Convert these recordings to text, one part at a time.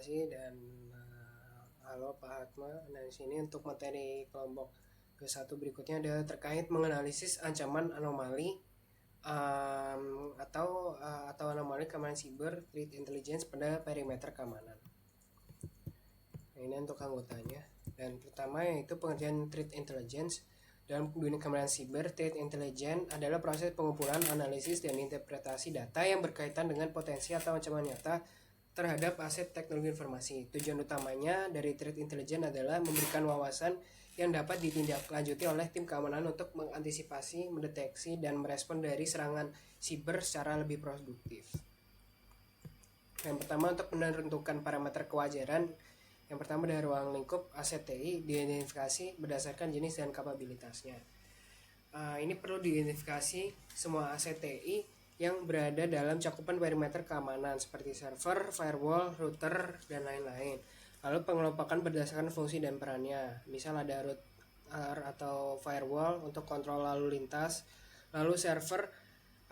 kasih dan halo Pak Hatma. Nah, di sini untuk materi kelompok ke-1 berikutnya adalah terkait menganalisis ancaman anomali atau anomali keamanan siber threat intelligence pada perimeter keamanan. Nah, ini untuk anggotanya. Dan pertama yaitu pengertian threat intelligence. Dalam dunia keamanan siber, threat intelligence adalah proses pengumpulan, analisis, dan interpretasi data yang berkaitan dengan potensi atau ancaman nyata terhadap aset teknologi informasi. Tujuan utamanya dari threat intelligence adalah memberikan wawasan yang dapat ditindaklanjuti oleh tim keamanan untuk mengantisipasi, mendeteksi, dan merespon dari serangan siber secara lebih produktif. Yang pertama, untuk menentukan parameter kewajaran. Yang pertama, dari ruang lingkup aset TI diidentifikasi berdasarkan jenis dan kapabilitasnya. Ini perlu diidentifikasi semua aset TI yang berada dalam cakupan perimeter keamanan seperti server, firewall, router, dan lain-lain. Lalu pengelompokan berdasarkan fungsi dan perannya. Misal ada router atau firewall untuk kontrol lalu lintas, lalu server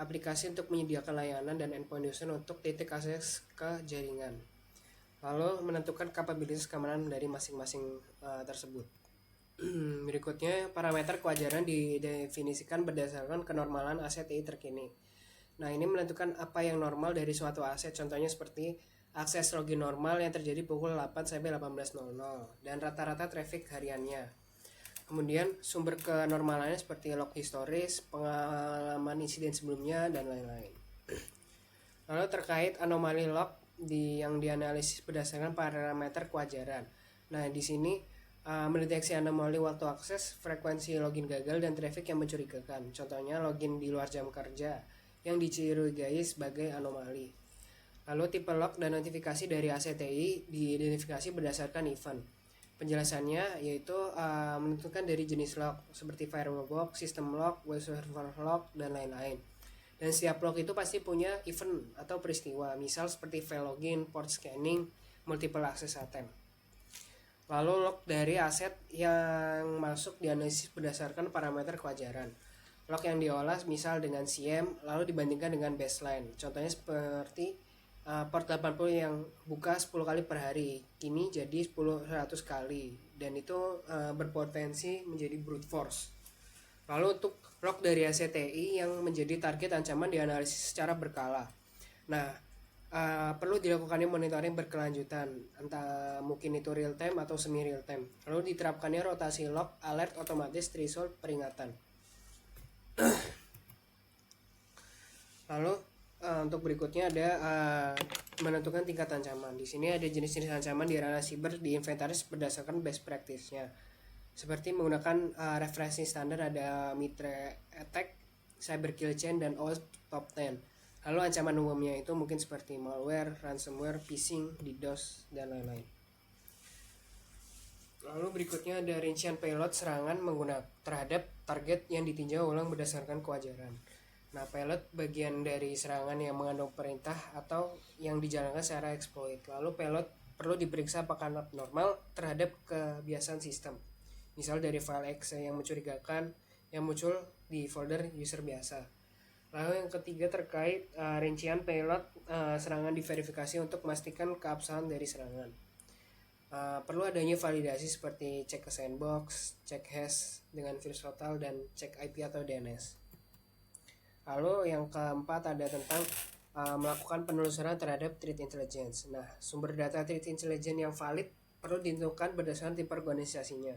aplikasi untuk menyediakan layanan, dan endpoint user untuk titik akses ke jaringan. Lalu menentukan kapabilitas keamanan dari masing-masing tersebut. Berikutnya, parameter kewajaran didefinisikan berdasarkan kenormalan aset TI terkini. Nah, ini menentukan apa yang normal dari suatu aset. Contohnya seperti akses login normal yang terjadi pukul 8 sampai 18.00 dan rata-rata traffic hariannya. Kemudian sumber kenormalannya seperti log historis, pengalaman insiden sebelumnya, dan lain-lain. Lalu terkait anomali log yang dianalisis berdasarkan parameter kewajaran. Nah, di sini mendeteksi anomali waktu akses, frekuensi login gagal, dan traffic yang mencurigakan. Contohnya login di luar jam kerja yang dicurigai sebagai anomali. Lalu tipe log dan notifikasi dari ACTI diidentifikasi berdasarkan event. Penjelasannya yaitu menentukan dari jenis log seperti firewall log, system log, web server log, dan lain-lain. Dan setiap log itu pasti punya event atau peristiwa, misal seperti file login, port scanning, multiple access attempt. Lalu log dari aset yang masuk dianalisis berdasarkan parameter kewajaran. Log yang diolah misal dengan SIEM lalu dibandingkan dengan baseline. Contohnya seperti port 80 yang buka 10 kali per hari, kini jadi 100 kali, dan itu berpotensi menjadi brute force. Lalu untuk log dari ACTI yang menjadi target ancaman dianalisis secara berkala. Nah, perlu dilakukannya monitoring berkelanjutan, entah mungkin itu real time atau semi real time. Lalu diterapkannya rotasi log, alert otomatis, threshold, peringatan. Lalu untuk berikutnya ada menentukan tingkat ancaman. Di sini ada jenis-jenis ancaman di ranah siber diinventaris berdasarkan best practice-nya. Seperti menggunakan referensi standar ada Mitre Attack, Cyber Kill Chain, dan OWASP Top 10. Lalu ancaman umumnya itu mungkin seperti malware, ransomware, phishing, DDoS, dan lain-lain. Lalu berikutnya ada rincian payload serangan menggunakan terhadap target yang ditinjau ulang berdasarkan kewajaran. Nah, payload bagian dari serangan yang mengandung perintah atau yang dijalankan secara exploit. Lalu payload perlu diperiksa apakah normal terhadap kebiasaan sistem. Misal dari file exe yang mencurigakan yang muncul di folder user biasa. Lalu yang ketiga terkait rincian payload serangan diverifikasi untuk memastikan keabsahan dari serangan. Perlu adanya validasi seperti cek ke sandbox, cek hash dengan virus total, dan cek IP atau DNS. Lalu yang keempat ada tentang melakukan penelusuran terhadap threat intelligence. Nah, sumber data threat intelligence yang valid perlu ditentukan berdasarkan tipe organisasinya.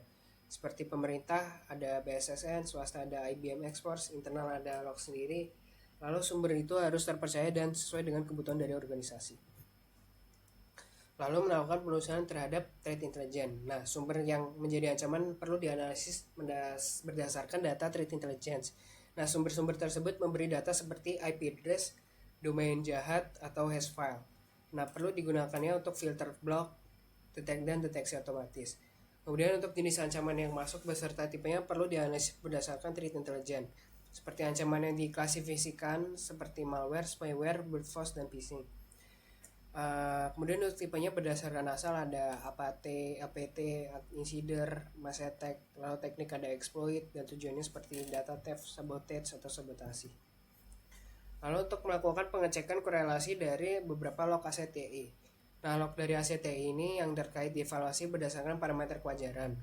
Seperti pemerintah ada BSSN, swasta ada IBM Exports, internal ada log sendiri. Lalu sumber itu harus terpercaya dan sesuai dengan kebutuhan dari organisasi. Lalu melakukan penelusuran terhadap threat intelligence. Nah, sumber yang menjadi ancaman perlu dianalisis berdasarkan data threat intelligence. Nah, sumber-sumber tersebut memberi data seperti IP address, domain jahat, atau hash file. Nah, perlu digunakannya untuk filter block, dan deteksi otomatis. Kemudian untuk jenis ancaman yang masuk beserta tipenya perlu dianalisis berdasarkan threat intelligence. Seperti ancaman yang diklasifikasikan seperti malware, spyware, brute force, dan phishing. Kemudian untuk tipenya berdasarkan asal ada APT, insider, mass attack, lalu teknik ada exploit, dan tujuannya seperti data theft, sabotage, atau sabotasi. Lalu untuk melakukan pengecekan korelasi dari beberapa log ACTI. Nah, log dari ACTI ini yang terkait dievaluasi berdasarkan parameter kewajaran.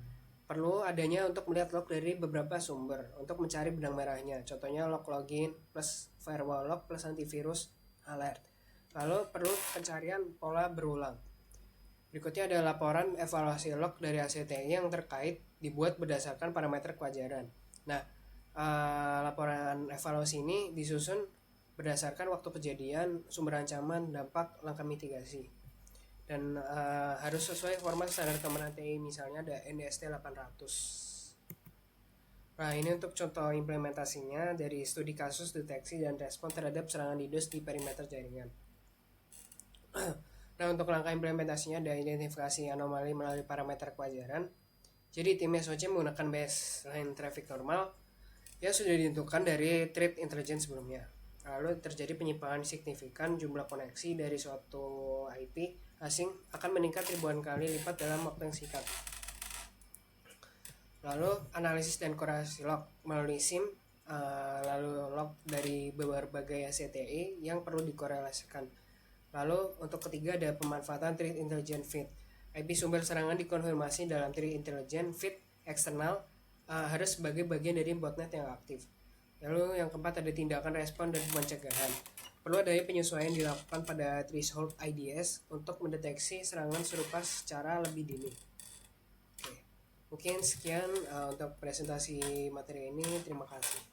Perlu adanya untuk melihat log dari beberapa sumber untuk mencari benang merahnya. Contohnya log login plus firewall log plus antivirus alert. Lalu perlu pencarian pola berulang. Berikutnya ada laporan evaluasi log dari ACTI yang terkait dibuat berdasarkan parameter kewajaran. Nah, laporan evaluasi ini disusun berdasarkan waktu kejadian, sumber ancaman, dampak, langkah mitigasi. Dan harus sesuai format standar keamanan TI, misalnya ada NDST 800. Nah, ini untuk contoh implementasinya dari studi kasus deteksi dan respon terhadap serangan DDoS di perimeter jaringan. Nah, untuk langkah implementasinya ada identifikasi anomali melalui parameter kewajaran. Jadi tim SOC menggunakan baseline traffic normal yang sudah ditentukan dari threat intelligence sebelumnya. Lalu terjadi penyimpangan signifikan, jumlah koneksi dari suatu IP asing akan meningkat ribuan kali lipat dalam waktu yang singkat. Lalu analisis dan korelasi log melalui SIM, lalu log dari berbagai ACTI yang perlu dikorelasikan. Lalu untuk ketiga ada pemanfaatan threat intelligence feed. IP sumber serangan dikonfirmasi dalam threat intelligence feed eksternal harus sebagai bagian dari botnet yang aktif. Lalu yang keempat ada tindakan respon dan pencegahan. Perlu adanya penyesuaian dilakukan pada threshold IDS untuk mendeteksi serangan serupa secara lebih dini. Oke. Mungkin sekian untuk presentasi materi ini. Terima kasih.